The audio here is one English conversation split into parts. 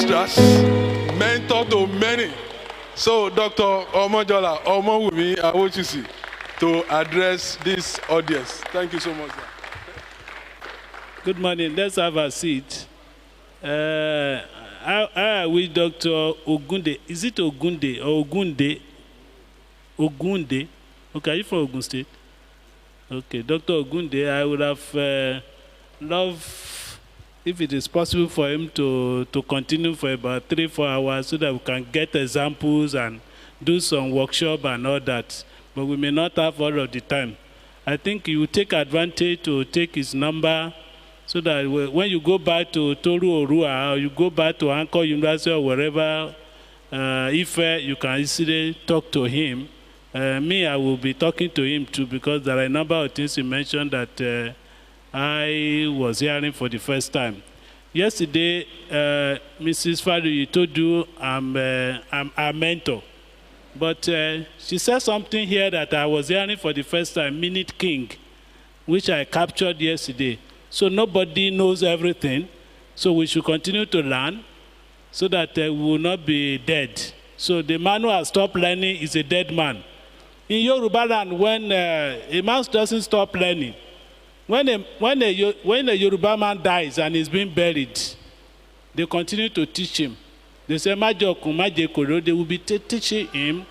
registrars, mentor to many. So, Dr. Omojola Omowumi, I want you to address this audience. Thank you so much, sir. Good morning. Let's have a seat. I with Dr. Ogunde. Is it Ogunde or Ogunde? Ogunde. Okay, are you from Ogun State? Okay, Dr. Ogunde, I would have loved if it is possible for him to continue for about 3-4 hours so that we can get examples and do some workshop and all that. But we may not have all of the time. I think you will take advantage to take his number so that when you go back to Toru Orua or you go back to Anchor University or wherever, if you can easily talk to him. Me, I will be talking to him too because there are a number of things he mentioned that I was hearing for the first time. Yesterday, Mrs. Fadu told you I'm a mentor. But she said something here that I was hearing for the first time, Minute King, which I captured yesterday. So nobody knows everything. So we should continue to learn so that we will not be dead. So the man who has stopped learning is a dead man. In Yoruba land, when a man doesn't stop learning, when a Yoruba man dies and is being buried, they continue to teach him. They say, they will be teaching him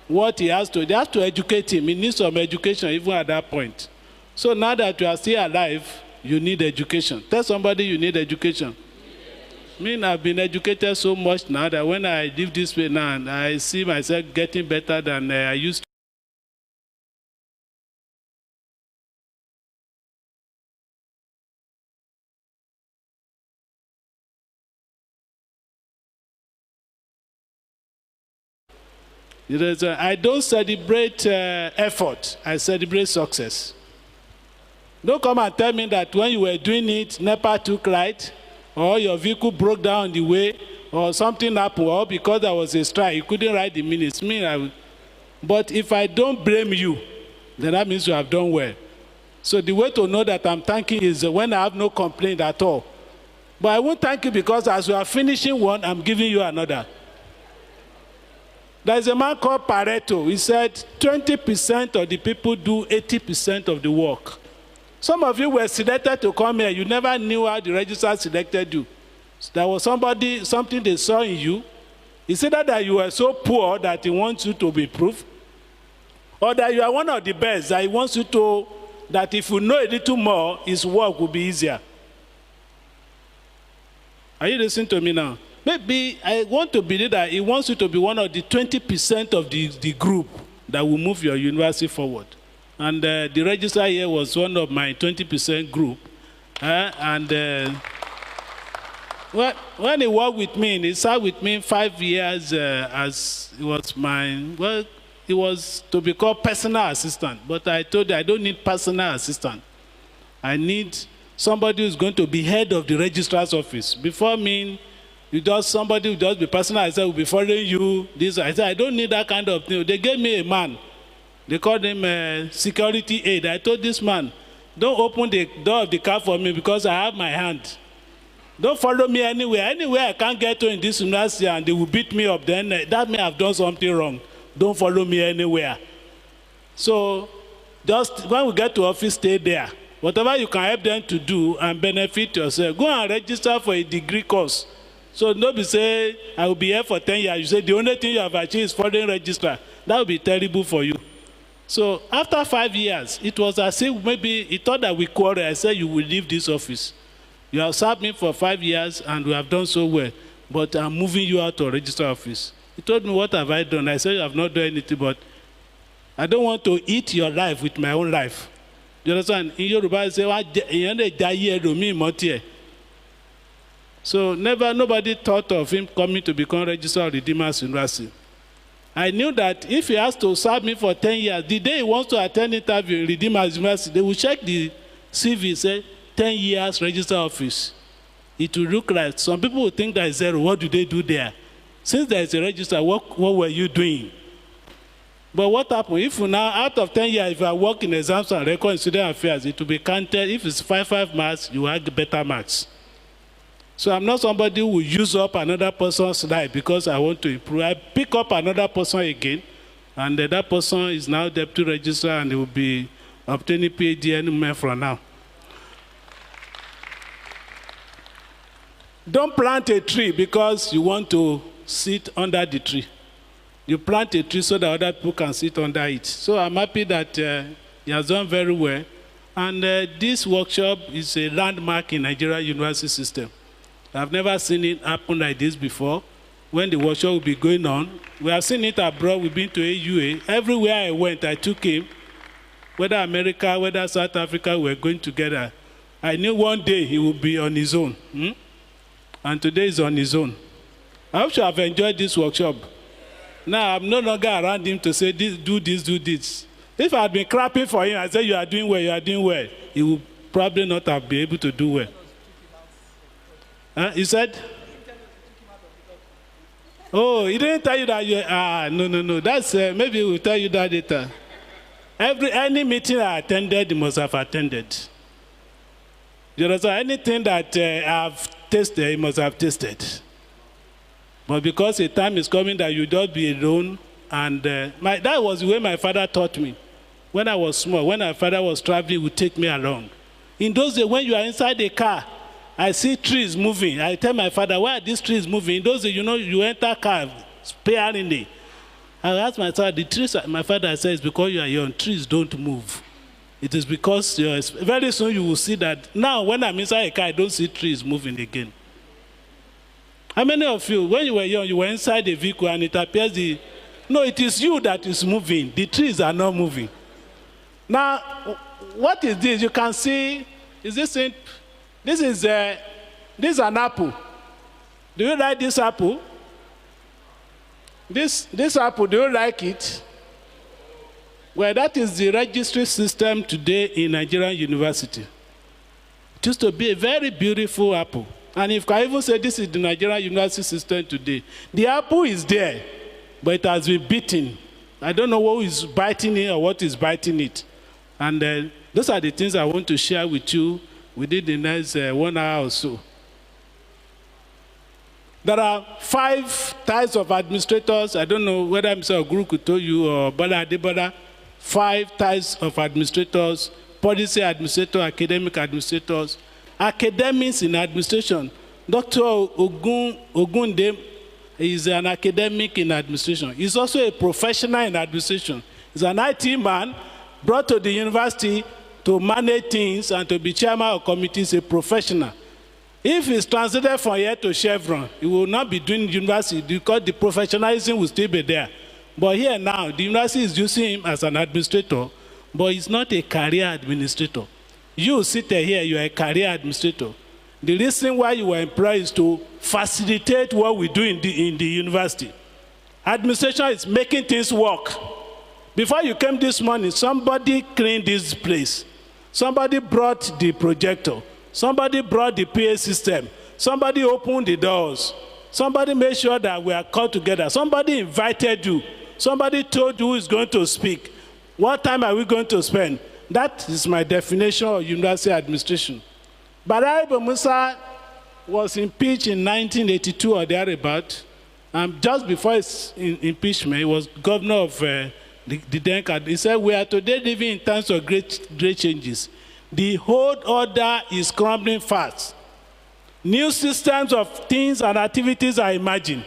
what he has to. They have to educate him. He needs some education even at that point. So now that you are still alive, you need education. Tell somebody you need education. I've been educated so much now that when I live this way now, I see myself getting better than I used to. I don't celebrate effort. I celebrate success. Don't come and tell me that when you were doing it, NEPA took light, or your vehicle broke down on the way, or something happened, or because there was a strike, you couldn't write the minutes. But if I don't blame you, then that means you have done well. So the way to know that I'm thanking is when I have no complaint at all. But I won't thank you because as you are finishing one, I'm giving you another. There's a man called Pareto. He said 20% of the people do 80% of the work. Some of you were selected to come here. You never knew how the registrar selected you. There was something they saw in you. He said that you were so poor that he wants you to be proof, or that you are one of the best, that he wants you to, that if you know a little more, his work will be easier. Are you listening to me now? Maybe I want to believe that he wants you to be one of the 20% of the group that will move your university forward. And the registrar here was one of my 20% group. When he worked with me, he sat with me 5 years as he was he was to be called personal assistant. But I told you I don't need personal assistant. I need somebody who's going to be head of the registrar's office. Before me, somebody who just be personal assistant will be following you. I said, I don't need that kind of thing. They gave me a man. They called him security aide. I told this man, don't open the door of the car for me because I have my hand. Don't follow me anywhere. Anywhere I can't get to in this university and they will beat me up, then that may have done something wrong. Don't follow me anywhere. So just when we get to office, stay there. Whatever you can help them to do and benefit yourself, go and register for a degree course. So nobody say, I will be here for 10 years. You say the only thing you have achieved is foreign registrar. That would be terrible for you. So after 5 years, it was as if maybe he thought that we quarreled. I said, you will leave this office. You have served me for 5 years and we have done so well, but I'm moving you out to register office. He told me, what have I done? I said, I have not done anything, but I don't want to eat your life with my own life. You understand? In Yoruba, I say, so nobody thought of him coming to become registrar of Redeemers University. I knew that if he has to serve me for 10 years, the day he wants to attend interview in Redeemers University, they will check the CV, say 10 years register office. It will look like some people will think that is zero. What do they do there? Since there is a register, what were you doing? But what happened? If you now, out of 10 years, if you are working exams and record in student affairs, it will be counted. If it's 5 marks, you will have better marks. So I'm not somebody who will use up another person's life because I want to improve. I pick up another person again, and that person is now deputy registrar, and he will be obtaining PhD any moment from now. Don't plant a tree because you want to sit under the tree. You plant a tree so that other people can sit under it. So I'm happy that he has done very well. And this workshop is a landmark in Nigeria university system. I've never seen it happen like this before. When the workshop will be going on, we have seen it abroad. We've been to AUA. Everywhere I went, I took him. Whether America, whether South Africa, we were going together. I knew one day he would be on his own. And today he's on his own. I hope you have enjoyed this workshop. Now, I'm no longer around him to say, do this, do this. If I had been clapping for him, I said, you are doing well, you are doing well, he would probably not have been able to do well. He said? Oh, he didn't tell you that you... no. That's, maybe we'll tell you that later. Any meeting I attended, he must have attended. You know, so anything that I've tasted, he must have tasted. But because a time is coming that you don't be alone, and that was the way my father taught me. When I was small, when my father was traveling, he would take me along. In those days, when you are inside the car, I see trees moving. I tell my father, why are these trees moving? In those days, you know, you enter car sparingly. I asked my father, the trees, my father says, because you are young, trees don't move. It is because very soon you will see that. Now, when I'm inside a car, I don't see trees moving again. How many of you, when you were young, you were inside a vehicle and it appears no, it is you that is moving. The trees are not moving. Now, what is this? You can see, is this it? This is an apple. Do you like this apple? This apple, do you like it? Well, that is the registry system today in Nigerian university. It used to be a very beautiful apple. And if I even say this is the Nigerian university system today, the apple is there, but it has been beaten. I don't know who is biting it or what is biting it. And those are the things I want to share with you within the next 1 hour or so. There are 5 types of administrators. I don't know whether Mr. Oguru could tell you or Bala Adebada. 5 types of administrators: policy administrators, academic administrators. Academics in administration. Dr. Ogunde is an academic in administration. He's also a professional in administration. He's an IT man brought to the university to manage things and to be chairman of committees, a professional. If he's translated from here to Chevron, he will not be doing university because the professionalism will still be there. But here now, the university is using him as an administrator, but he's not a career administrator. You sit here, you are a career administrator. The reason why you were employed is to facilitate what we do in the university. Administration is making things work. Before you came this morning, somebody cleaned this place. Somebody brought the projector. Somebody brought the PA system. Somebody opened the doors. Somebody made sure that we are called together. Somebody invited you. Somebody told you who is going to speak. What time are we going to spend? That is my definition of university administration. Baraibu Musa was impeached in 1982 or thereabout. Just before his impeachment, he was governor of the Denka. He said, we are today living in times of great changes. The whole order is crumbling fast. New systems of things and activities are emerging.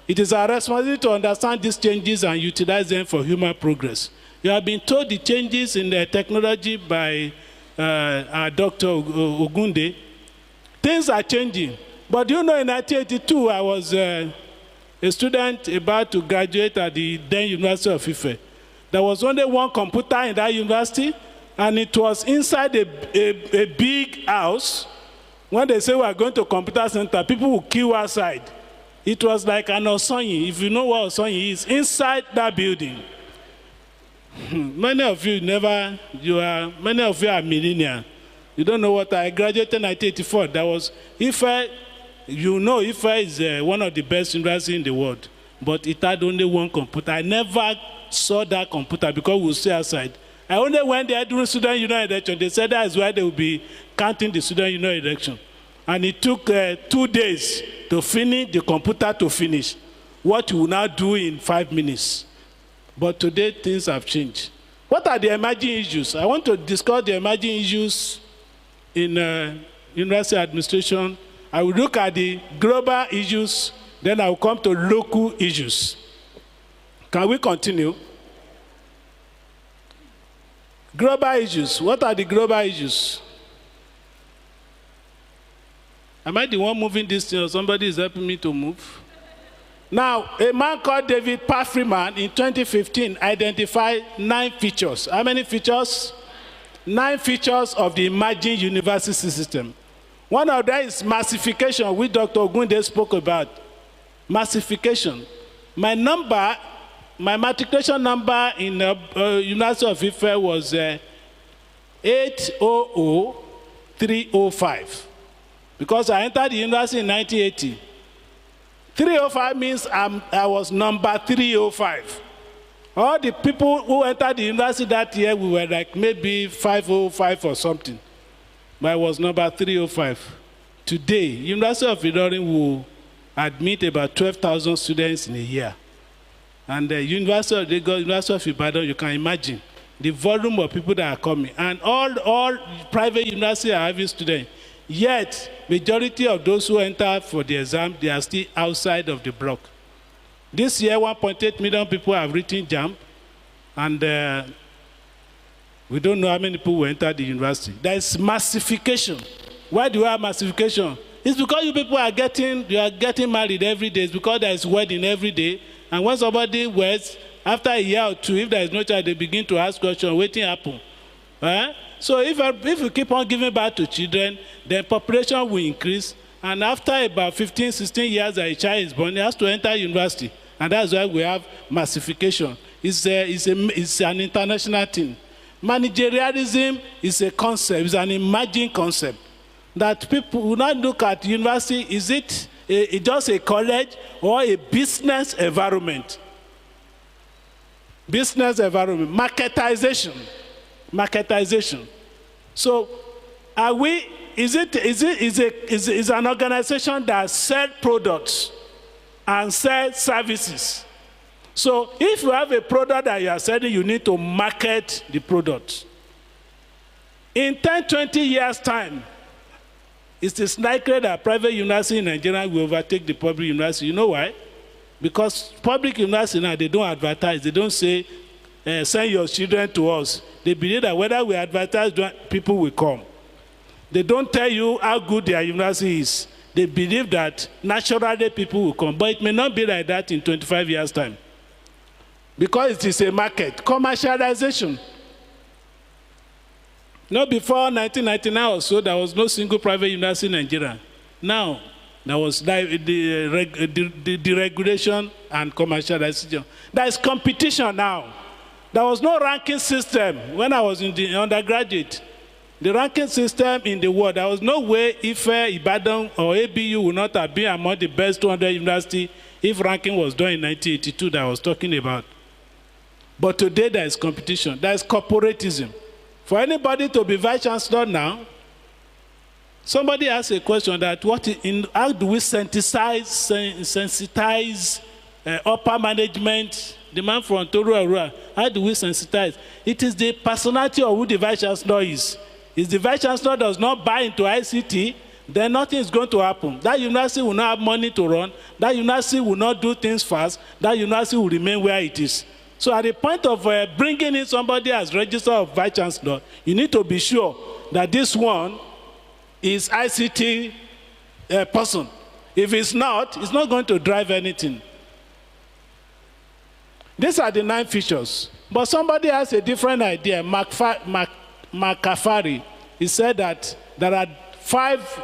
It is our responsibility to understand these changes and utilize them for human progress. You have been told the changes in the technology by our Dr. Ogunde. Things are changing. But you know, in 1982, I was a student about to graduate at the then University of Ife. There was only one computer in that university, and it was inside a big house. When they say we are going to computer center, people will queue outside. It was like an Osonyi. If you know what Osonyi is, inside that building. Many of you are millennials. You don't know what I graduated in 1984. That was Ife. You know, Ife is one of the best universities in the world, but it had only one computer. I never saw that computer because we would stay outside. I only went there during student union election. They said that is why they will be counting the student union election. And it took 2 days to finish, the computer to finish what you will now do in 5 minutes. But today, things have changed. What are the emerging issues? I want to discuss the emerging issues in university administration. I will look at the global issues, then I will come to local issues. Can we continue? Global issues. What are the global issues? Am I the one moving this thing or somebody is helping me to move? Now, a man called David Parfreeman in 2015 identified 9 features. How many features? 9 features of the emerging university system. One of them is massification, which Dr. Ogunde spoke about. Massification. My matriculation number in University of Ife was 800305 because I entered the university in 1980. 305 means I was number 305. All the people who entered the university that year, we were like maybe 505 or something. But I was number 305. Today, University of Ilorin will admit about 12,000 students in a year. And the University of Ibadan, you can imagine the volume of people that are coming. And all private universities are having students. Yet, majority of those who enter for the exam, they are still outside of the block. This year, 1.8 million people have written JAMB, and we don't know how many people will enter the university. There is massification. Why do we have massification? It's because you people are getting married every day. It's because there is wedding every day. And when somebody weds, after a year or two, if there is no child, they begin to ask questions, waiting happen. So if you keep on giving birth to children, then population will increase. And after about 15, 16 years that a child is born, he has to enter university. And that's why we have massification. It's an international thing. Managerialism is a concept, it's an emerging concept. That people will not look at university, is it just a college or a business environment? Business environment, marketization. So, is an organization that sells products and sells services? So, if you have a product that you are selling, you need to market the product. In 10, 20 years' time, it is likely that private university in Nigeria will overtake the public university. You know why? Because public university now, they don't advertise. They don't say, send your children to us. They believe that whether we advertise, people will come. They don't tell you how good their university is. They believe that naturally people will come. But it may not be like that in 25 years' time. Because it is a market. Commercialization. No, before 1999 or so, there was no single private university in Nigeria. Now, there was deregulation and commercialization. There is competition now. There was no ranking system when I was in the undergraduate. The ranking system in the world, there was no way if Ibadan or ABU would not have been among the best 200 universities if ranking was done in 1982 that I was talking about. But today there is competition. There is corporatism. For anybody to be vice chancellor now, somebody asked a question that how do we sensitize upper management, the man from Toru, how do we sensitize? It is the personality of who the vice chancellor is. If the vice chancellor does not buy into ICT, then nothing is going to happen. That university will not have money to run. That university will not do things fast. That university will remain where it is. So at the point of bringing in somebody as register of vice chancellor, you need to be sure that this one is ICT person. If it's not going to drive anything. These are the 9 features. But somebody has a different idea. McAfee, he said that there are 5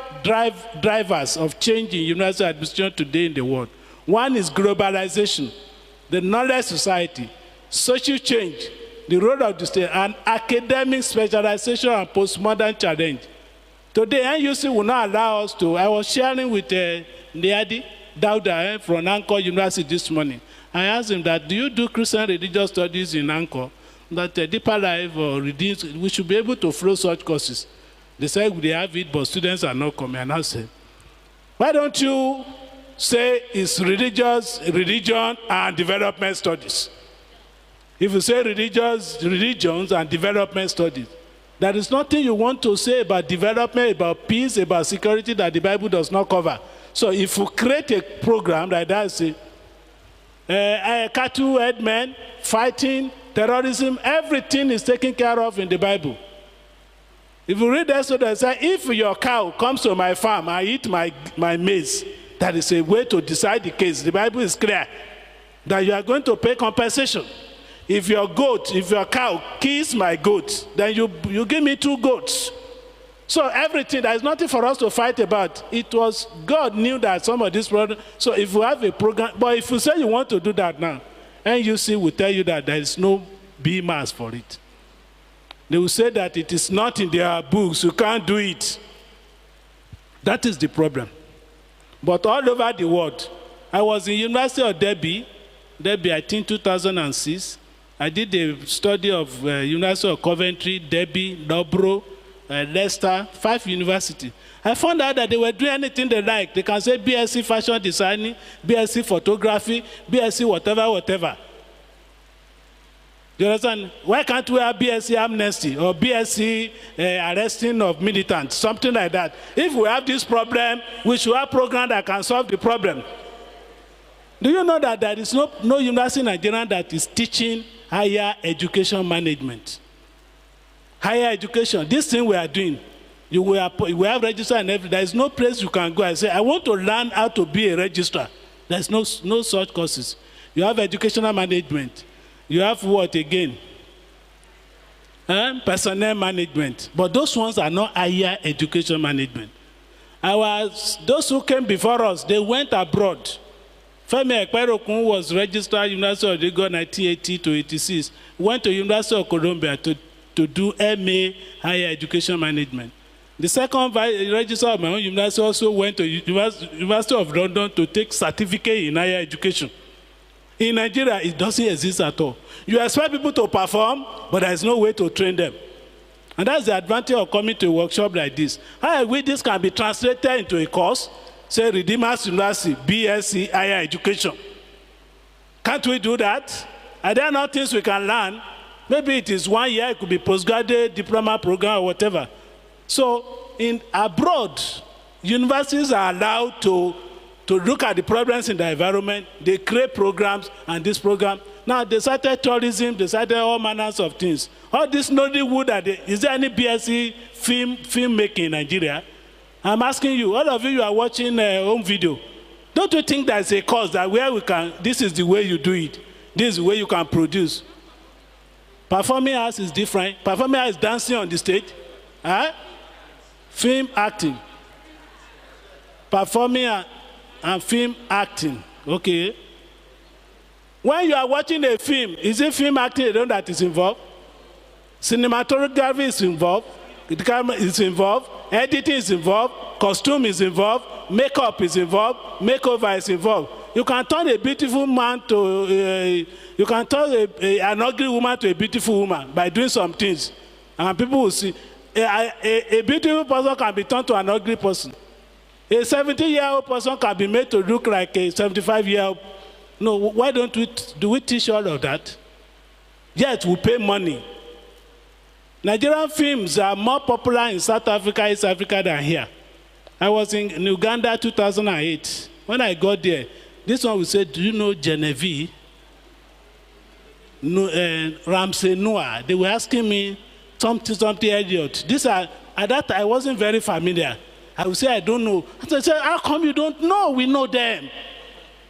drivers of change in university administration today in the world. One is globalization, the knowledge society, social change, the role of the state, and academic specialization and postmodern challenge. Today, NUC will not allow us to. I was sharing with Niadi Dauda from Anchor University this morning. I asked him that, do you do Christian religious studies in Anchor? That Deeper Life or Redeemed, we should be able to flow such courses. They said they have it, but students are not coming. And I said, why don't you say it's religion and development studies? If you say religions and development studies, there is nothing you want to say about development, about peace, about security that the Bible does not cover. So if you create a program like that, say, cattle headmen, fighting, terrorism, everything is taken care of in the Bible. If you read Exodus, say, if your cow comes to my farm, I eat my maize, that is a way to decide the case. The Bible is clear that you are going to pay compensation. If your cow kills my goat, then you give me 2 goats. So everything, there is nothing for us to fight about. It was, God knew that some of these problems. So if you have a program, but if you say you want to do that now, NUC will tell you that there is no BMAS for it. They will say that it is not in their books, you can't do it. That is the problem. But all over the world, I was in University of Derby, I think 2006. I did a study of University of Coventry, Derby, Loughborough, Leicester, 5 universities. I found out that they were doing anything they like. They can say BSc fashion designing, BSc photography, BSc whatever. Do you understand? Why can't we have BSc amnesty or BSc arresting of militants, something like that? If we have this problem, we should have a program that can solve the problem. Do you know that there is no university in Nigeria that is teaching higher education management? Higher education, this thing we are doing, we have registrar and everything. There is no place you can go and say, I want to learn how to be a registrar. There is no such courses. You have educational management. You have what again? Personnel management. But those ones are not higher education management. Those who came before us, they went abroad. Femi Ekperokun was registered at University of Lagos 1980 to 86. Went to University of Columbia to do MA Higher Education Management. The second registrar of my own university also went to University of London to take certificate in higher education. In Nigeria, it doesn't exist at all. You expect people to perform, but there is no way to train them. And that's the advantage of coming to a workshop like this. How I wish this can be translated into a course, say Redeemers University, BSc, higher education. Can't we do that? Are there not things we can learn? Maybe it is 1 year, it could be postgraduate diploma program or whatever. So in abroad, universities are allowed to look at the problems in the environment. They create programs, and this program. Now they started tourism, they started all manners of things. All this Nollywood, is there any BSc film making in Nigeria? I'm asking you, all of you are watching home video. Don't you think there's a course that where we can, this is the way you do it, this is the way you can produce? Performing arts is different. Performing arts is dancing on the stage. Film acting. Performing and film acting. Okay. When you are watching a film, is it film acting alone that is involved? Cinematography is involved. The camera is involved. Editing is involved. Costume is involved. Makeup is involved. Makeover is involved. You can turn a beautiful man to you can turn an ugly woman to a beautiful woman by doing some things, and people will see. A beautiful person can be turned to an ugly person. A 70-year-old person can be made to look like a 75-year-old. No, why don't we teach all of that? Yet we pay money. Nigerian films are more popular in South Africa, East Africa than here. I was in Uganda 2008. When I got there, this one will say, do you know Genevieve? Ramsey Noah. They were asking me something Elliot. At that time, I wasn't very familiar. I would say, I don't know. And I said, how come you don't know? We know them.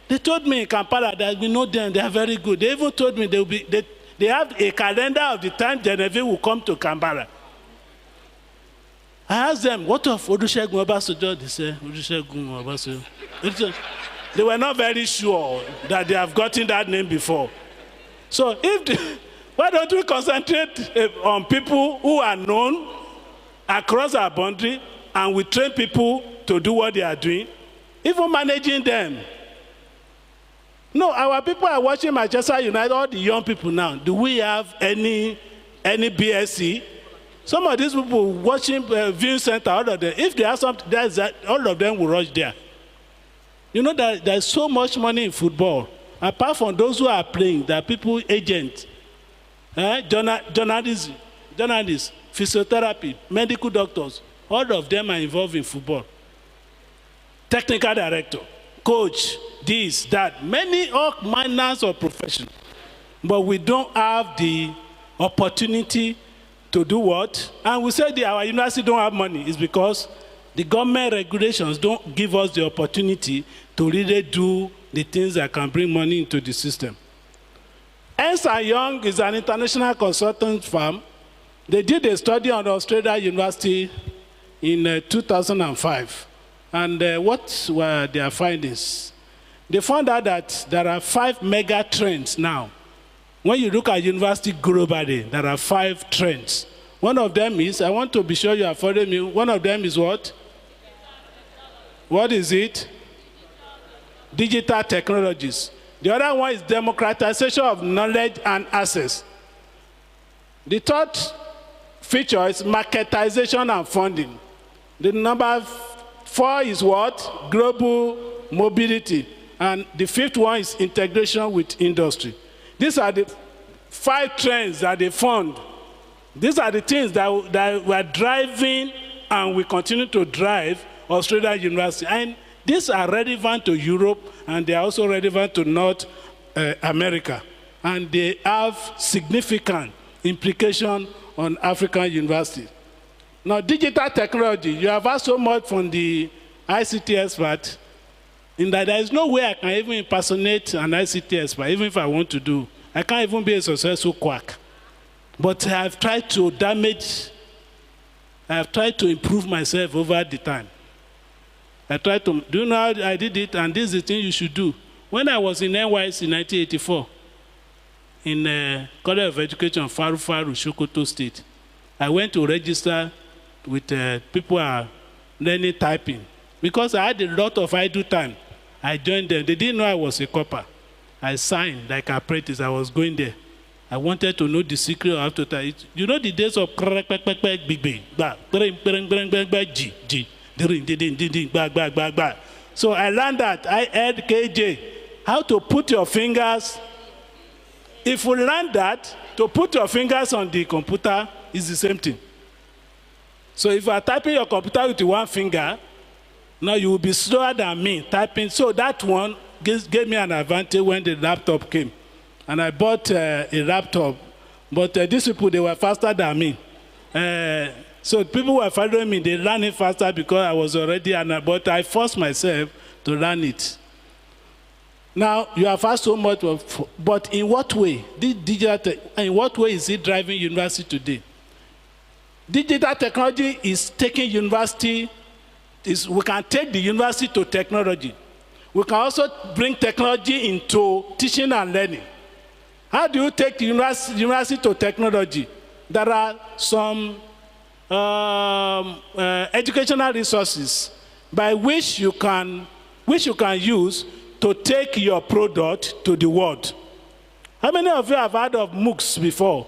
They told me in Kampala that we know them. They are very good. They even told me they have a calendar of the time Genevieve will come to Kampala. I asked them, what of Olusegun Obasanjo? They said, Olusegun Obasanjo. They were not very sure that they have gotten that name before. So why don't we concentrate on people who are known across our boundary, and we train people to do what they are doing, even managing them. No, our people are watching Manchester United, all the young people now. Do we have any BSc? Some of these people watching viewing center, all of them, if they have something, all of them will rush there. You know that there's so much money in football. Apart from those who are playing, there are people, agents, journalists, physiotherapy, medical doctors, all of them are involved in football. Technical director, coach, this, that, many all manners of profession. But we don't have the opportunity to do what? And we say that our university don't have money. It's because the government regulations don't give us the opportunity to really do the things that can bring money into the system. Ernst & Young is an international consultant firm. They did a study on Australia University in 2005. And what were their findings? They found out that there are 5 mega trends now. When you look at university globally, there are 5 trends. One of them is, I want to be sure you are following me, one of them is what? What is it? Digital technologies. The other one is democratization of knowledge and access. The third feature is marketization and funding. The number 4 is what? Global mobility. And the 5th one is integration with industry. These are the 5 trends that they found. These are the things that were driving and we continue to drive Australia University. And these are relevant to Europe and they are also relevant to North America. And they have significant implication on African universities. Now, digital technology, you have asked so much from the ICT expert, in that there is no way I can even impersonate an ICT expert, even if I want to do. I can't even be a successful quack. But I have tried to improve myself over the time. Do you know how I did it? And this is the thing you should do. When I was in NYC in 1984, in College of Education, Faru, Sokoto State, I went to register with people who are learning typing. Because I had a lot of idle time, I joined them. They didn't know I was a copper. I signed like an apprentice. I was going there. I wanted to know the secret of how to type. You know the days of so I learned that. I had KJ, how to put your fingers. If you learn that, to put your fingers on the computer is the same thing. So if you are typing your computer with one finger, now you will be slower than me typing. So that one gave me an advantage when the laptop came. And I bought a laptop. But these people, they were faster than me. So people were following me. They learned it faster because I was already, but I forced myself to learn it. Now, you have asked so much, but in what way? In what way is it driving university today? Digital technology is taking university. We can take the university to technology. We can also bring technology into teaching and learning. How do you take the university to technology? There are some educational resources by which you can use to take your product to the world. How many of you have heard of MOOCs before?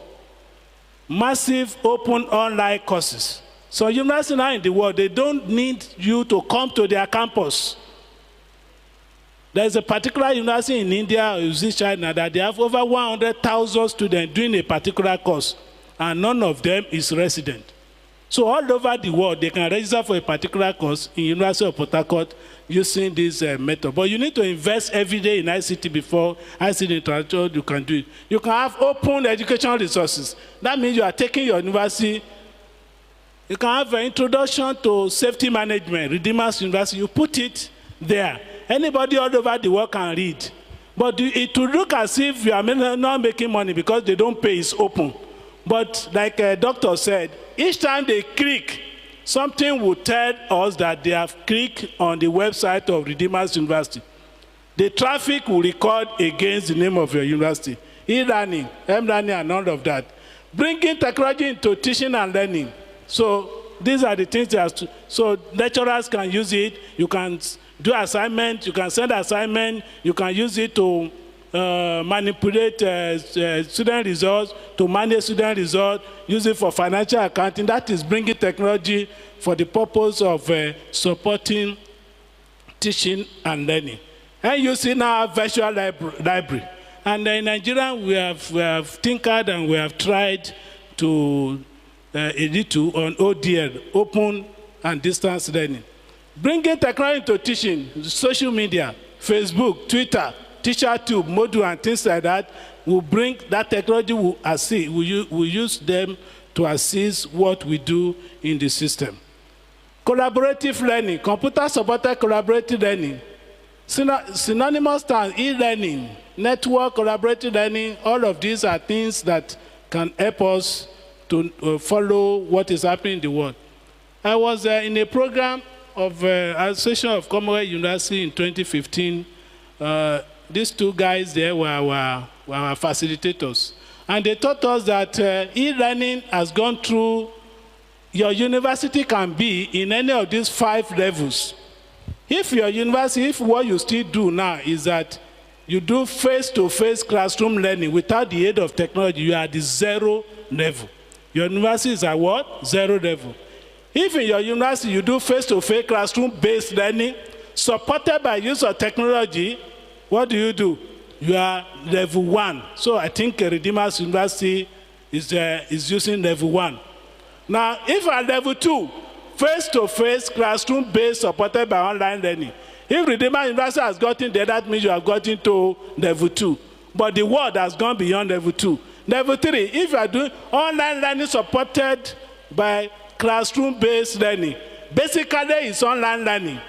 Massive open online courses. So universities now in the world, they don't need you to come to their campus. There's a particular university in India or China that they have over 100,000 students doing a particular course, and none of them is resident. So all over the world, they can register for a particular course in University of Port Harcourt using this method. But you need to invest every day in ICT before ICT International you can do it. You can have open educational resources. That means you are taking your university. You can have an introduction to safety management, Redeemers University. You put it there. Anybody all over the world can read. But it will look as if you are not making money because they don't pay, it's open. But like a doctor said, each time they click, something will tell us that they have clicked on the website of Redeemers University. The traffic will record against the name of your university. E-learning, M-learning, and all of that. Bringing technology into teaching and learning. So these are the things that so lecturers can use it. You can do assignment, you can send assignment, you can use it to manipulate student results, to manage student results, use it for financial accounting. That is bringing technology for the purpose of supporting teaching and learning. And you see now virtual library. And in Nigeria, we have tinkered and we have tried to edit on ODL, open and distance learning. Bringing technology to teaching, social media, Facebook, Twitter, TeacherTube, Moodle, and things like that will bring that technology, will assist, will use them to assist what we do in the system. Collaborative learning, computer-supported collaborative learning, synonymous terms, e-learning, network, collaborative learning, all of these are things that can help us to follow what is happening in the world. I was in a program of Association of Commonwealth University in 2015. These two guys there were our facilitators. And they taught us that e-learning has gone through, your university can be in any of these 5 levels. If your university, if what you still do now is that you do face-to-face classroom learning without the aid of technology, you are at the 0 level. Your university is at what? 0 level. If in your university you do face-to-face classroom-based learning, supported by use of technology, what do? You are level 1. So I think Redeemer's University is using level 1. Now, if at level 2, face-to-face classroom-based supported by online learning, if Redeemer University has gotten there, that means you have gotten to level 2. But the world has gone beyond level 2. Level 3, if you are doing online learning supported by classroom-based learning, basically it's online learning,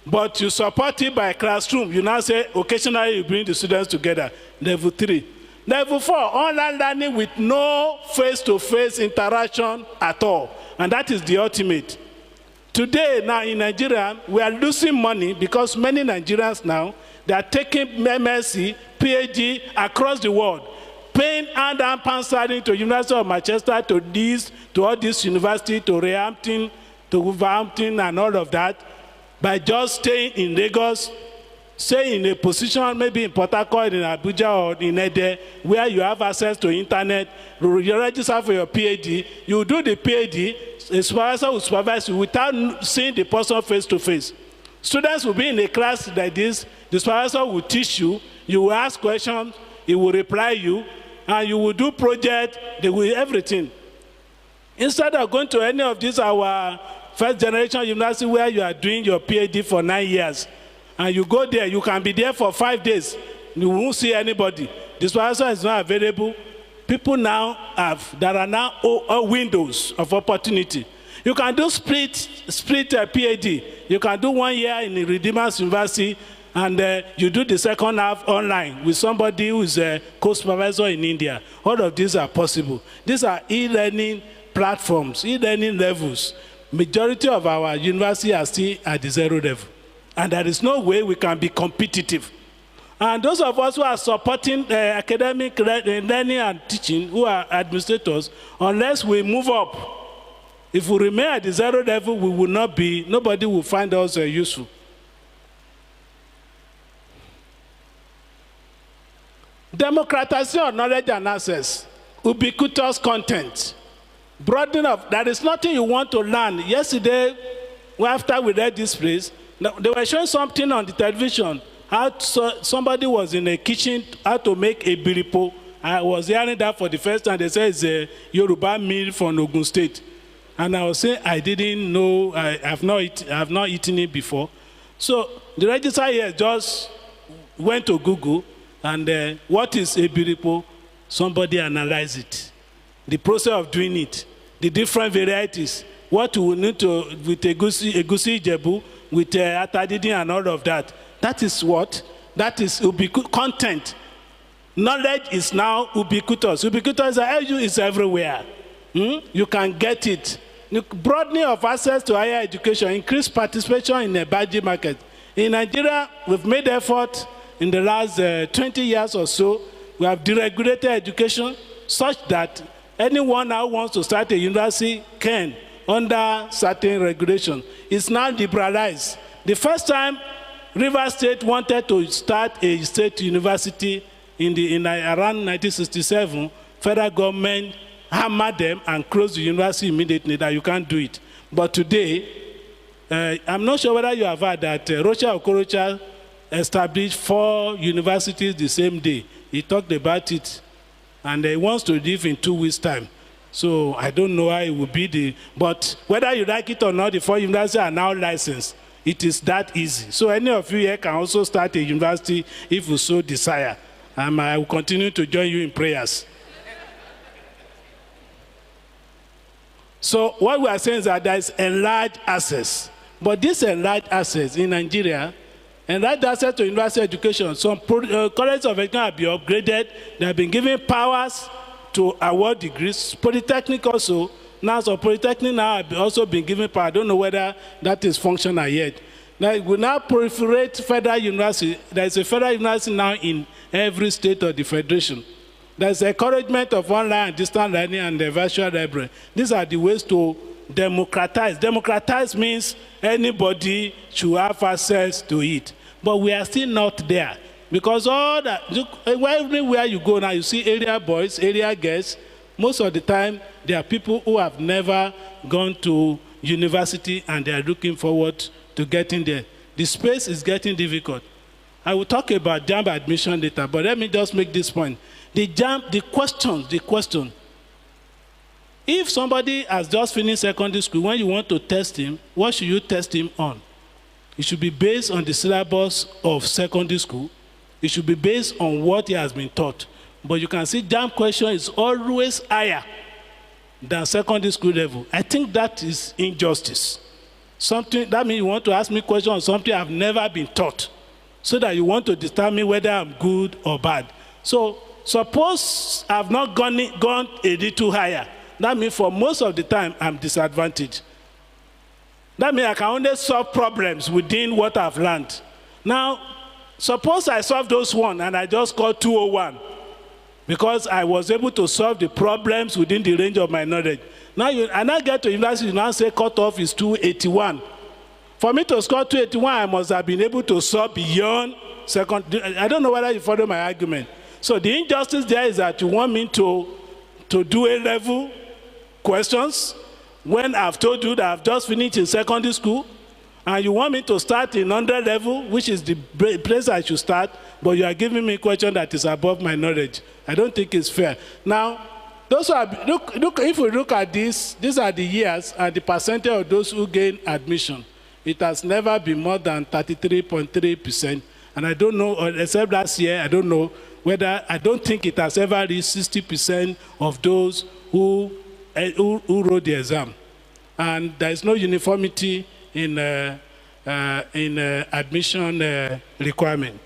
but you support it by classroom. You now say occasionally you bring the students together. Level 3. Level 4, online learning with no face-to-face interaction at all. And that is the ultimate. Today, now in Nigeria, we are losing money because many Nigerians now, they are taking MSc, PhD across the world, paying hand and pound sterling to University of Manchester, to all these universities, to Rehampton, to Wolverhampton, and all of that, by just staying in Lagos, stay in a position maybe in Port Harcourt, in Abuja, or in Ede, where you have access to internet, you register for your PhD, you do the PhD, a supervisor will supervise you without seeing the person face to face. Students will be in a class like this, the supervisor will teach you, you will ask questions, he will reply you, and you will do project, they will everything. Instead of going to any of these our first generation university where you are doing your PhD for 9 years, and you go there, you can be there for 5 days, you won't see anybody. The supervisor is not available. People now there are now windows of opportunity. You can do split PhD. You can do 1 year in the Redeemer's University, and you do the second half online with somebody who is a co-supervisor in India. All of these are possible. These are e-learning platforms, e-learning levels. Majority of our universities are still at the 0 level. And there is no way we can be competitive. And those of us who are supporting academic learning and teaching, who are administrators, unless we move up, if we remain at the 0 level, we will not be, nobody will find us useful. Democratization of knowledge and access, ubiquitous content, broadening of, there is nothing you want to learn. Yesterday, after we read this place, they were showing something on the television, how somebody was in a kitchen, how to make a biripo. I was hearing that for the first time. They said it's a Yoruba meal from Ogun State. And I was saying, I didn't know, I have not eaten it before. So the registrar here just went to Google, and what is a biripo? Somebody analyzed it. The process of doing it, the different varieties, what we need to, with egusi Ijebu, with atadidi and all of that. That is what? That is content. Knowledge is now ubiquitous. Ubiquitous is everywhere. You can get it. The broadening of access to higher education, increased participation in the budget market. In Nigeria, we've made effort in the last 20 years or so. We have deregulated education such that anyone who wants to start a university can, under certain regulation. It's now liberalized. The first time Rivers State wanted to start a state university around 1967, federal government hammered them and closed the university immediately, that you can't do it. But today, I'm not sure whether you have heard that Rocha Okorocha established 4 universities the same day. He talked about it, and he wants to leave in 2 weeks' time. So I don't know how it will be, but whether you like it or not, the 4 universities are now licensed. It is that easy. So any of you here can also start a university if you so desire. And I will continue to join you in prayers. So what we are saying is that there is enlarged access. But this enlarged access in Nigeria, enlarged access to university education, some colleges of education have been upgraded. They have been given powers to award degrees. Polytechnic also. Now, so Polytechnic now have also been given power. I don't know whether that is functional yet. Now, we now proliferate federal university. There is a federal university now in every state of the federation. There's encouragement of online and distance learning and the virtual library. These are the ways to democratize. Democratize means anybody should have access to it. But we are still not there. Because all that, everywhere you go now, you see area boys, area girls. Most of the time, there are people who have never gone to university and they are looking forward to getting there. The space is getting difficult. I will talk about JAMB admission later, but let me just make this point. The question. If somebody has just finished secondary school, when you want to test him, what should you test him on? It should be based on the syllabus of secondary school. It should be based on what he has been taught. But you can see JAMB question is always higher than secondary school level. I think that is injustice. That means you want to ask me questions on something I've never been taught, so that you want to determine whether I'm good or bad. So suppose I've not gone a little higher. That means for most of the time, I'm disadvantaged. That means I can only solve problems within what I've learned. Now, suppose I solve those one and I just got 201 because I was able to solve the problems within the range of my knowledge. Now, I now get to university, you now say cutoff is 281. For me to score 281, I must have been able to solve beyond second. I don't know whether you follow my argument. So the injustice there is that you want me to do A-level questions when I've told you that I've just finished in secondary school, and you want me to start in 100 level, which is the place I should start, but you are giving me a question that is above my knowledge. I don't think it's fair. Now, those who are, if we look at this, these are the years and the percentage of those who gain admission. It has never been more than 33.3%. And I don't know, except last year, I don't know whether, I don't think it has ever reached 60% of those who wrote the exam. And there is no uniformity in admission requirement.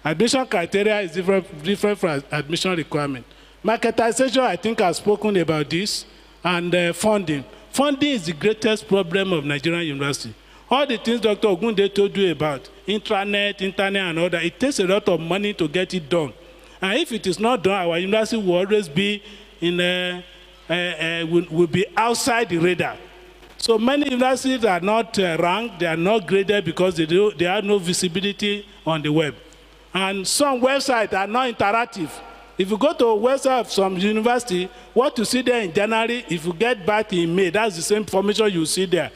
Admission criteria is different from admission requirement. Marketization, I think I've spoken about this, and funding. Funding is the greatest problem of Nigerian university. All the things Dr. Ogunde told you about, intranet, internet, and all that, it takes a lot of money to get it done. And if it is not done, our university will always be will be outside the radar. So many universities are not ranked, they are not graded because they have no visibility on the web. And some websites are not interactive. If you go to a website of some university, what you see there in January, if you get back in May, that's the same information you see there.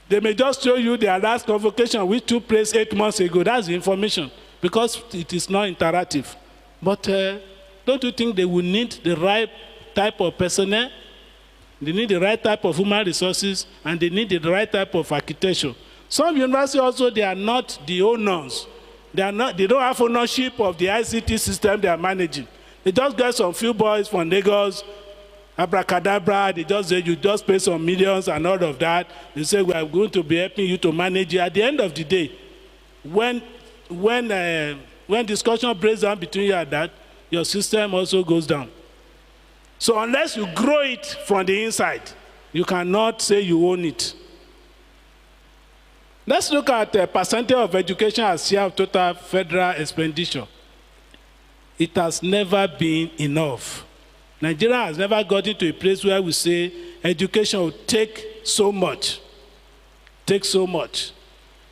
They may just show you their last convocation, which took place 8 months ago. That's the information, because it is not interactive. But don't you think they will need the right type of personnel? They need the right type of human resources, and they need the right type of architecture. Some universities also, they are not the owners. They don't have ownership of the ICT system they are managing. They just get some few boys from Lagos, abracadabra, they just say you just pay some millions and all of that. They say we are going to be helping you to manage it. At the end of the day, when discussion breaks down between you and that, your system also goes down. So unless you grow it from the inside, you cannot say you own it. Let's look at the percentage of education as share of total federal expenditure. It has never been enough. Nigeria has never gotten to a place where we say education will take so much. Take so much.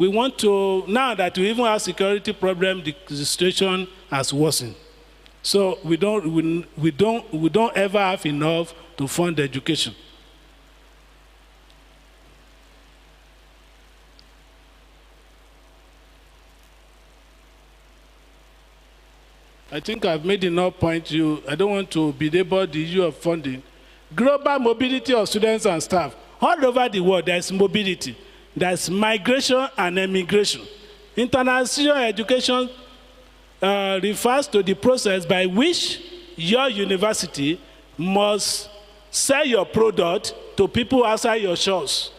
we want to, now that we even have security problem, the situation has worsened. So we don't ever have enough to fund education. I think I've made enough point. I don't want to belabor the issue of funding. Global mobility of students and staff. All over the world, there's mobility. There's migration and emigration. International education refers to the process by which your university must sell your product to people outside your shores.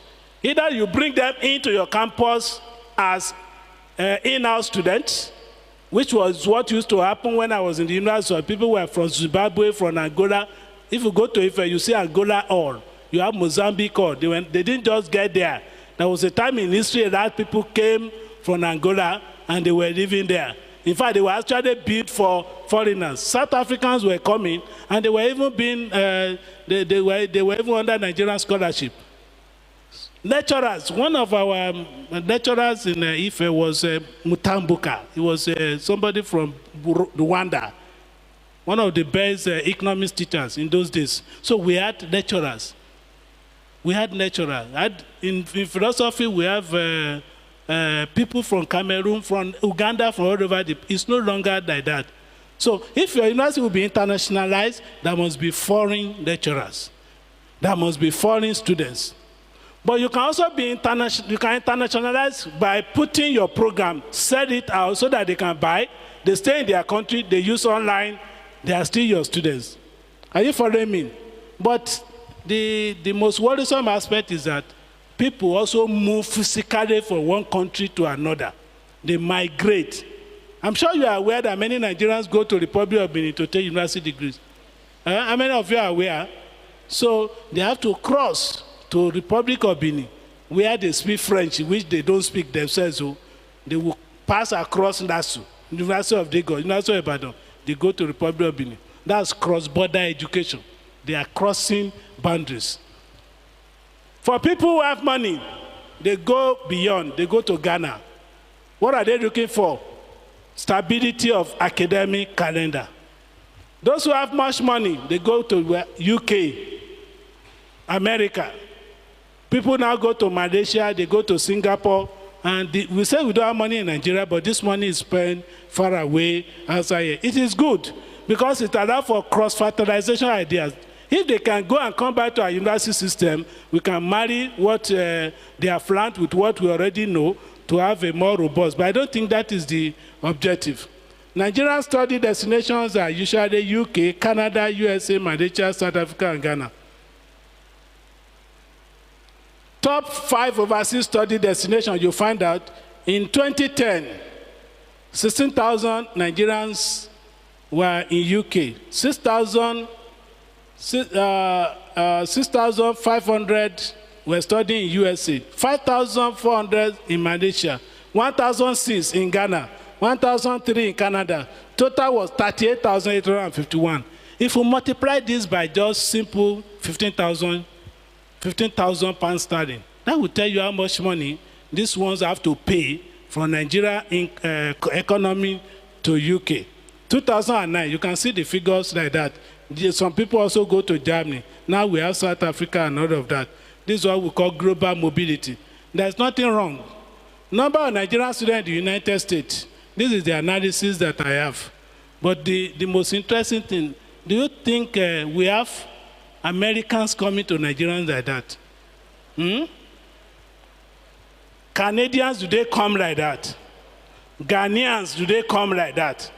Either you bring them into your campus as in-house students, which was what used to happen when I was in the university. So people were from Zimbabwe, from Angola. If you go to Ife, you see Angola all. You have Mozambique all. They didn't just get there. There was a time in history that people came from Angola and they were living there. In fact, they were actually built for foreigners. South Africans were coming, and they were even being they were even under Nigerian scholarship. Lecturers, one of our lecturers in Ife was Mutambuka. He was somebody from Rwanda, one of the best economics teachers in those days. So we had lecturers. In philosophy, we have people from Cameroon, from Uganda, from all over. It's no longer like that. So if your university will be internationalized, there must be foreign lecturers. There must be foreign students. But you can also be internationalize by putting your program, sell it out so that they can buy. They stay in their country, they use online, they are still your students. Are you following me? But the most worrisome aspect is that people also move physically from one country to another. They migrate. I'm sure you are aware that many Nigerians go to the Republic of Benin to take university degrees. How many of you are aware? So they have to cross to Republic of Benin, where they speak French, which they don't speak themselves. So they will pass across NASU, University of Lagos, University of Ibadan. They go to Republic of Benin. That's cross-border education. They are crossing boundaries. For people who have money, they go beyond. They go to Ghana. What are they looking for? Stability of academic calendar. Those who have much money, they go to UK, America. People now go to Malaysia, they go to Singapore, and we say we don't have money in Nigeria, but this money is spent far away outside here. It is good because it allows for cross-fertilization ideas. If they can go and come back to our university system, we can marry what they have learned with what we already know to have a more robust. But I don't think that is the objective. Nigerian study destinations are usually UK, Canada, USA, Malaysia, South Africa, and Ghana. Top 5 overseas study destinations, you find out in 2010, 16,000 Nigerians were in UK, 6,500 were studying in USA, 5,400 in Malaysia, 1,006 in Ghana, 1,003 in Canada. Total was 38,851. If we multiply this by just simple 15,000 pounds sterling, that will tell you how much money these ones have to pay from Nigeria economy to UK. 2009, you can see the figures like that. Some people also go to Germany. Now we have South Africa and all of that. This is what we call global mobility. There's nothing wrong. Number of Nigerian students in the United States. This is the analysis that I have. But the most interesting thing, do you think we have Americans coming to Nigerians like that? Canadians, do they come like that? Ghanaians, do they come like that?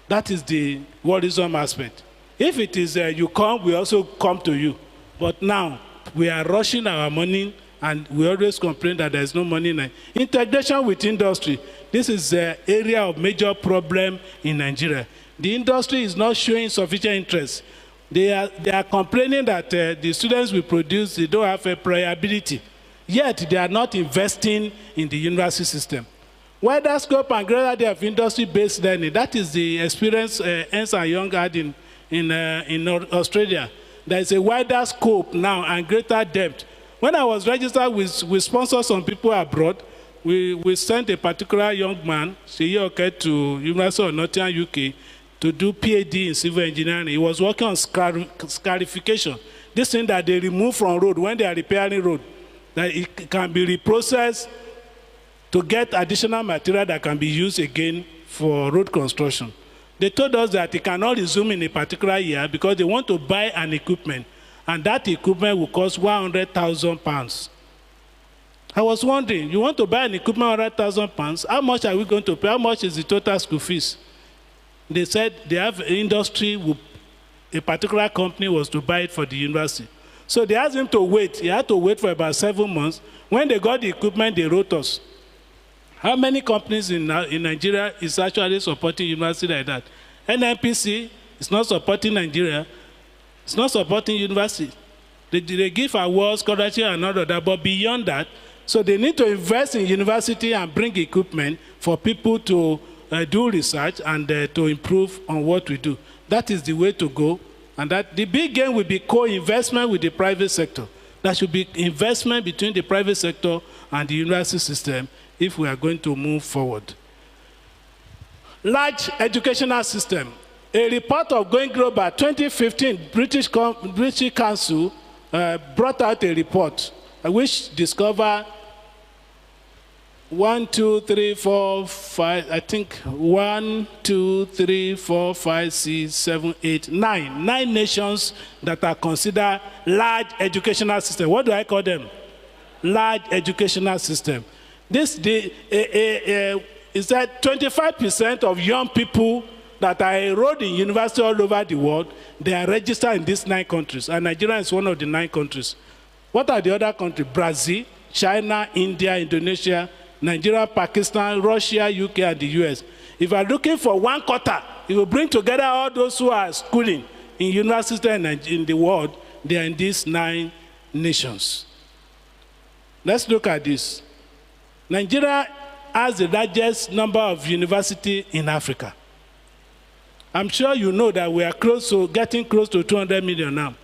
That is the worrisome aspect. If it is you come, we also come to you. But now, we are rushing our money, and we always complain that there is no money in integration with industry. This is the area of major problem in Nigeria. The industry is not showing sufficient interest. They are complaining that the students we produce, they don't have a priority. Yet, they are not investing in the university system. Wider scope and greater day of industry-based learning, that is the experience Ernst & Young had in Australia. There is a wider scope now and greater depth. When I was registered, we sponsored some people abroad we sent a particular young man, Seyi Oke, to University of Nottingham, UK, to do PhD in civil engineering. He was working on scarification. This thing that they remove from road when they are repairing road, that it can be reprocessed to get additional material that can be used again for road construction. They told us that it cannot resume in a particular year because they want to buy an equipment, and that equipment will cost £100,000. I was wondering, you want to buy an equipment £100,000, how much are we going to pay? How much is the total school fees? They said they have industry, a particular company was to buy it for the university. So they asked him to wait. He had to wait for about 7 months. When they got the equipment, they wrote us. How many companies in Nigeria is actually supporting university like that? NNPC is not supporting Nigeria. It's not supporting university. They give awards, scholarship, and all of that, but beyond that, so they need to invest in university and bring equipment for people to do research and to improve on what we do. That is the way to go. And that the big game will be co-investment with the private sector. There should be investment between the private sector and the university system if we are going to move forward. Large educational system. A report of Going Global 2015, British Council brought out a report which discovered 1, 2, 3, 4, 5, I think 1, 2, 3, 4, 5, 6, 7, 8, 9. 9 nations that are considered large educational system. What do I call them? Large educational system. This is that 25% of young people that are enrolled in university all over the world, they are registered in these 9 countries. And Nigeria is one of the 9 countries. What are the other countries? Brazil, China, India, Indonesia, Nigeria, Pakistan, Russia, UK, and the US. If you are looking for one quarter, if you bring together all those who are schooling in universities in the world, they are in these 9 nations. Let's look at this. Nigeria has the largest number of universities in Africa. I'm sure you know that we are getting close to 200 million now.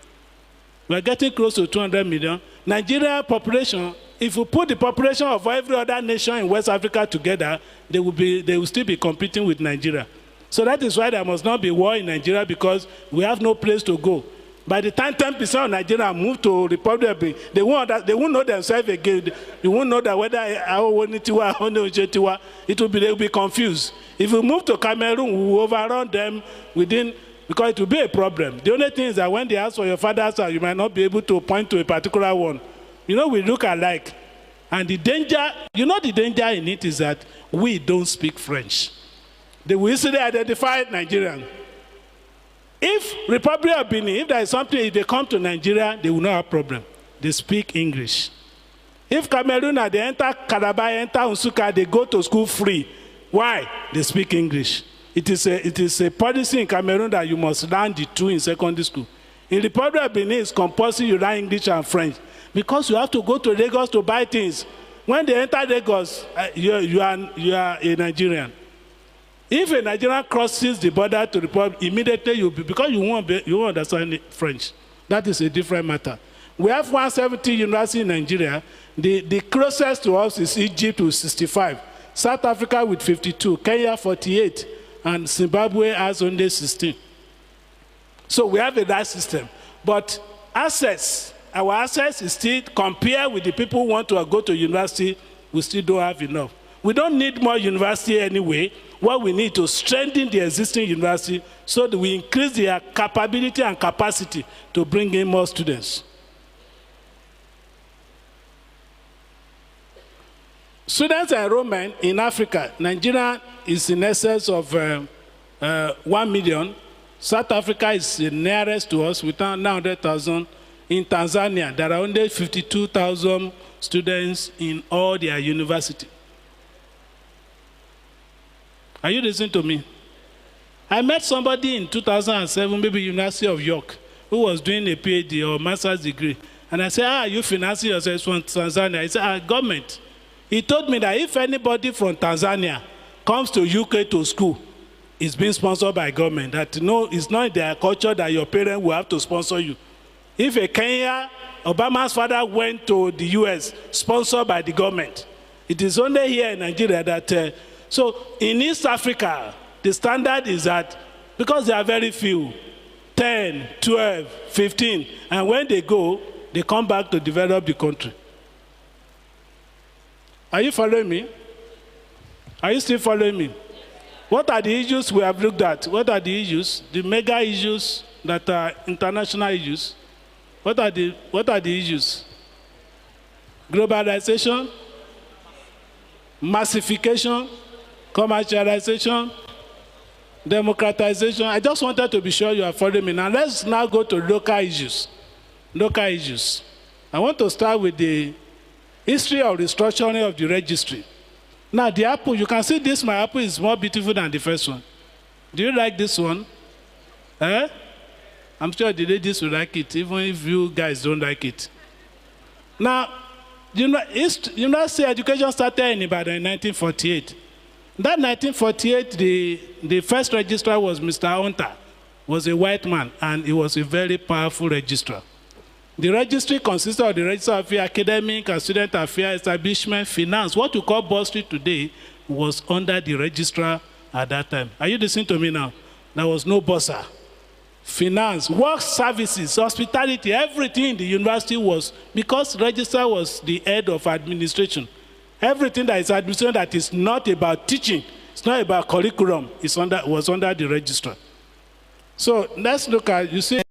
We are getting close to 200 million. Nigeria population, if we put the population of every other nation in West Africa together, they will still be competing with Nigeria. So that is why there must not be war in Nigeria, because we have no place to go. By the time 10% of Nigeria move to Republic, they won't know themselves again. They won't know that whether they will be confused. If we move to Cameroon, we will overrun them within, because it will be a problem. The only thing is that when they ask for your father's house, you might not be able to point to a particular one. You know, we look alike. And the danger, the danger in it is that we don't speak French. They will easily identify Nigerian. If Republic of Benin, if there is something, if they come to Nigeria, they will not have problem. They speak English. If Cameroon, they enter Calabar, enter Unsuka, they go to school free. Why? They speak English. It is a policy in Cameroon that you must learn the 2 in secondary school. In Republic of Benin, it's compulsory you learn English and French, because you have to go to Lagos to buy things. When they enter Lagos, you are a Nigerian. If a Nigerian crosses the border to the Republic, immediately because you won't understand French. That is a different matter. We have 170 universities in Nigeria. The closest to us is Egypt with 65, South Africa with 52, Kenya 48, and Zimbabwe has only 16. So we have a large system. But our access is still, compared with the people who want to go to university, we still don't have enough. We don't need more university anyway. What we need to strengthen the existing university so that we increase their capability and capacity to bring in more students. Students enrollment in Africa, Nigeria is in excess of 1 million. South Africa is the nearest to us with 900,000. In Tanzania, there are only 52,000 students in all their university. Are you listening to me? I met somebody in 2007, maybe University of York, who was doing a PhD or master's degree. And I said, you financing yourself from Tanzania? He said, government. He told me that if anybody from Tanzania comes to UK to school, it's being sponsored by government. That no, it's not in their culture that your parents will have to sponsor you. If a Kenya, Obama's father went to the US, sponsored by the government. It is only here in Nigeria that, so in East Africa, the standard is that, because there are very few, 10, 12, 15, and when they go, they come back to develop the country. Are you following me? Are you still following me? What are the issues we have looked at? What are the issues? The mega issues that are international issues. What are the issues? Globalization, massification, commercialization, democratization. I just wanted to be sure you are following me. Now let's now go to local issues. Local issues. I want to start with the history of restructuring of the registry. Now the apple, you can see this, my apple is more beautiful than the first one. Do you like this one? Eh? I'm sure the ladies will like it, even if you guys don't like it. Now, university education started in Ibadan in 1948. That 1948, the first registrar was Mr. Hunter, was a white man, and he was a very powerful registrar. The registry consisted of the Register of Affairs, Academic and Student Affairs, Establishment, Finance. What you call Ball Street today was under the registrar at that time. Are you listening to me now? There was no bursar. Finance, work services, hospitality, everything in the university was, because registrar was the head of administration. Everything that is administration that is not about teaching, it's not about curriculum, was under the registrar. So let's look at, you see,